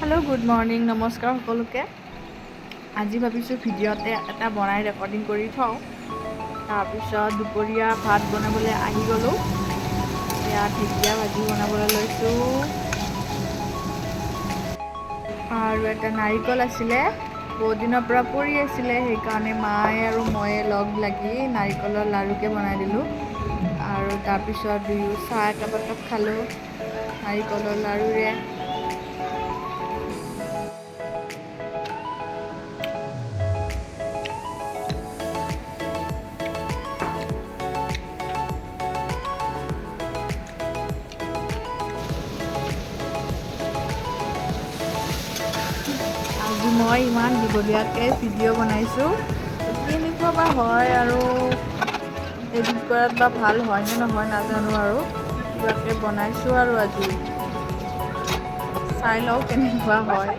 Hello good morning नमस्कार सकलोके আজি ভাবিছোঁ ভিডিঅ'তে এটা বনাই ৰেকৰ্ডিং কৰি থওঁ তাৰপিছত দুপৰীয়া ভাত বনাবলৈ আহি গ'লো এয়া ঢেকীয়া ভাজি বনাবলৈ লৈছোঁ আৰু এটা নাৰিকল আছিলে বহুত দিনৰ পৰা পৰি আছিলে সেইকাৰণে মায়ে আৰু ময়ে লগ লাগি নাৰিকলৰ লাড়ুকে বনাই দিলোঁ আৰু তাৰপিছত দুয়ো চাহ একাপ খালোঁ নাৰিকলৰ লাড়ুৰে আজি মই ইমান দীঘলীয়াকৈ ভিডিঅ' বনাইছোঁ কেনেকুৱা বা হয় আৰু এডিট কৰাত বা ভাল হয় নে নহয় নাজানো আৰু কিবাকৈ বনাইছোঁ আৰু আজি চাই লওঁ কেনেকুৱা হয়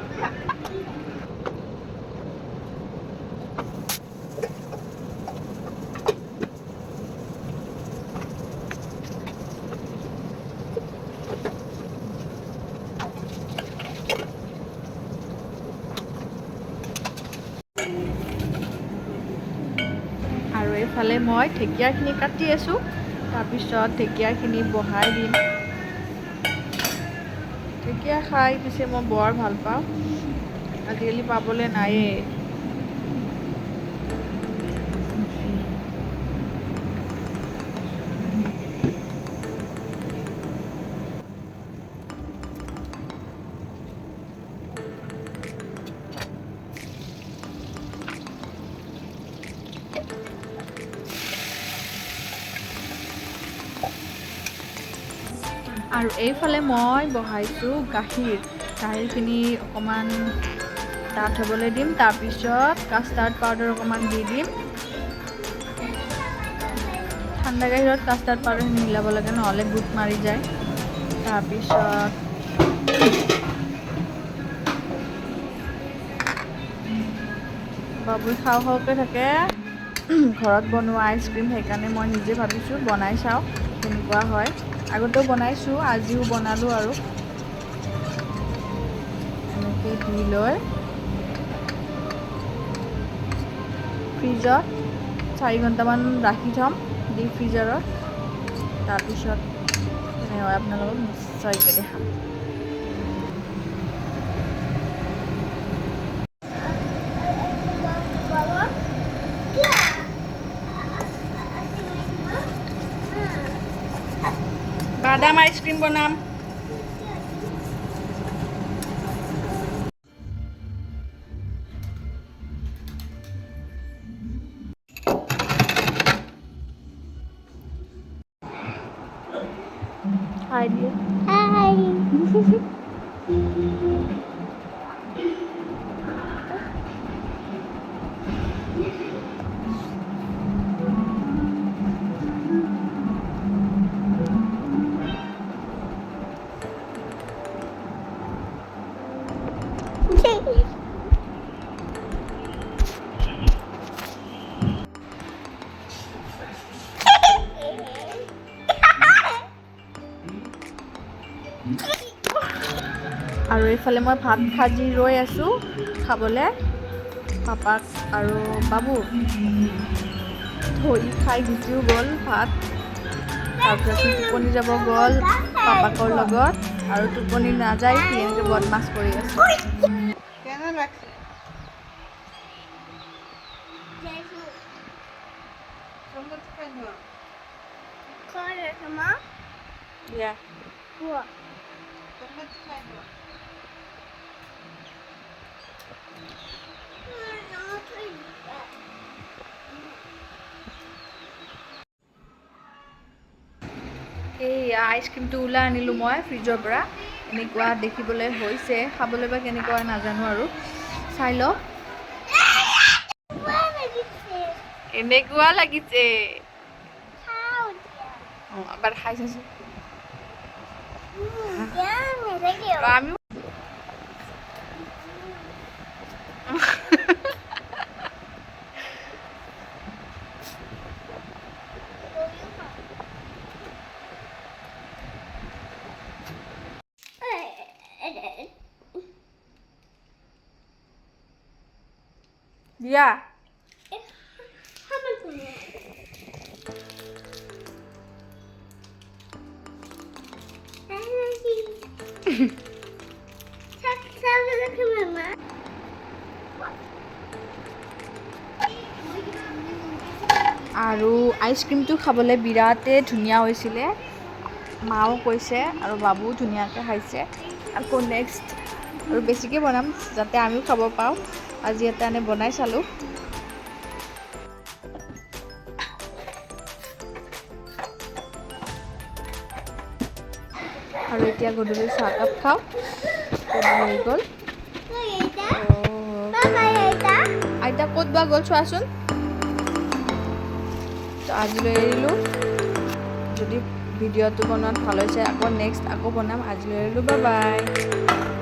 আৰু এইফালে মই ঢেকীয়াখিনি কাটি আছোঁ তাৰপিছত ঢেকীয়াখিনি বহাই দিম ঢেকীয়া খাই পিছে মই বৰ ভাল পাওঁ আজিকালি পাবলৈ নায়েই আৰু এইফালে মই বহাইছোঁ গাখীৰখিনি অকণমান ডাঠ হ'বলৈ দিম তাৰপিছত কাষ্টাৰ্ড পাউডাৰ অকণমান দি দিম ঠাণ্ডা গাখীৰত কাষ্টাৰ্ড পাউডাৰখিনি মিলাব লাগে নহ'লে গোট মাৰি যায় তাৰপিছত বাবুই খাওঁ খাওঁকৈ থাকে ঘৰত বনোৱা আইচক্ৰীম সেইকাৰণে মই নিজে ভাবিছোঁ বনাই চাওঁ কেনেকুৱা হয় আগতেও বনাইছোঁ আজিও বনালোঁ আৰু এনেকৈ দি লৈ ফ্ৰিজত 4 ঘণ্টামান ৰাখি থ'ম ডিপ ফ্ৰিজাৰত তাৰপিছত কেনে হয় আপোনালোকক নিশ্চয়কৈ দেখাম বাদাম আইসক্ৰিম বনাম হাই দিয়ে হাই আৰু এইফালে মই ভাত ভাজি ৰৈ আছোঁ খাবলৈ পাপাক আৰু বাবু ধৰি খাই গুচিও গ'ল ভাত তাৰপিছত টোপনি যাব গ'ল পাপাকৰ লগত আৰু টোপনি নাযায় সি এনেকৈ বদমাছ কৰি আছে Yeah. What? এই আইচক্ৰীমটো ওলাই আনিলোঁ মই ফ্ৰিজৰ পৰা এনেকুৱা দেখিবলৈ হৈছে খাবলৈ বা কেনেকুৱা নাজানো আৰু চাই লওক কেনেকুৱা লাগিছে এবাৰ খাই চাইছোঁ আমি দিয়া আৰু আইচক্ৰীমটো খাবলৈ বিৰাটেই ধুনীয়া হৈছিলে মাও কৈছে আৰু বাবুও ধুনীয়াকৈ খাইছে আকৌ নেক্সট আৰু বেছিকৈ বনাম যাতে আমিও খাব পাওঁ আজি এটা এনে বনাই চালোঁ আৰু এতিয়া গধূলি চাহকাপ খাওঁ হৈ গ'ল আইতা ক'ত বা গ'ল চোৱাচোন তো আজিলৈ এৰিলোঁ যদি ভিডিঅ'টো বনোৱাত ভাল হৈছে আকৌ নেক্সট আকৌ বনাম আজিলৈ এৰিলোঁ বাই বাই